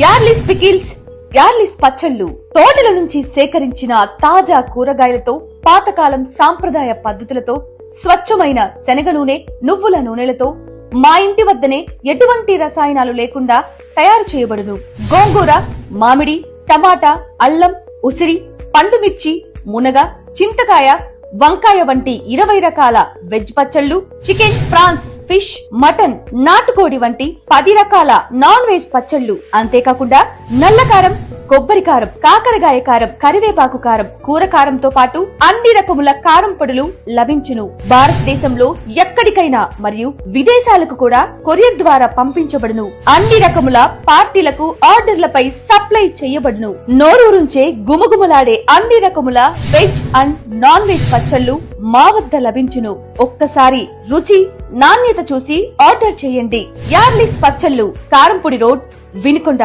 యార్లీస్ pickles, యార్లీస్ పచ్చళ్ళు తోటల నుంచి సేకరించిన తాజా కూరగాయలతో, పాతకాలం సాంప్రదాయ పద్ధతులతో, స్వచ్ఛమైన శనగ నూనె, నువ్వుల నూనెలతో మా ఇంటి వద్దనే ఎటువంటి రసాయనాలు లేకుండా తయారు చేయబడును. గోంగూర, మామిడి, టమాటా, అల్లం, ఉసిరి, పండుమిర్చి, మునగ, చింతకాయ, వంకాయ వంటి 20 రకాల వెజ్ పచ్చళ్ళు, చికెన్, ఫ్రాన్స్, ఫిష్, మటన్, నాటుకోడి వంటి 10 రకాల నాన్ వెజ్ పచ్చళ్ళు, అంతేకాకుండా నల్లకారం, కొబ్బరి కారం, కాకరకాయ కారం, కరివేపాకు కారం, కూర కారంతో పాటు అన్ని రకముల కారం పొడులు లభించును. భారతదేశంలో ఎక్కడికైనా మరియు విదేశాలకు కూడా కొరియర్ ద్వారా పంపించబడును. అన్ని రకముల పార్టీలకు ఆర్డర్లపై సప్లై చేయబడును. నోరూరుంచే గుమగుమలాడే అన్ని రకముల వెజ్ అండ్ నాన్ వెజ్ పచ్చళ్ళు మా వద్ద లభించును. ఒక్కసారి రుచి, నాణ్యత చూసి ఆర్డర్ చేయండి. యార్లీస్ పచ్చళ్ళు, కారంపొడి రోడ్, వినుకొండ.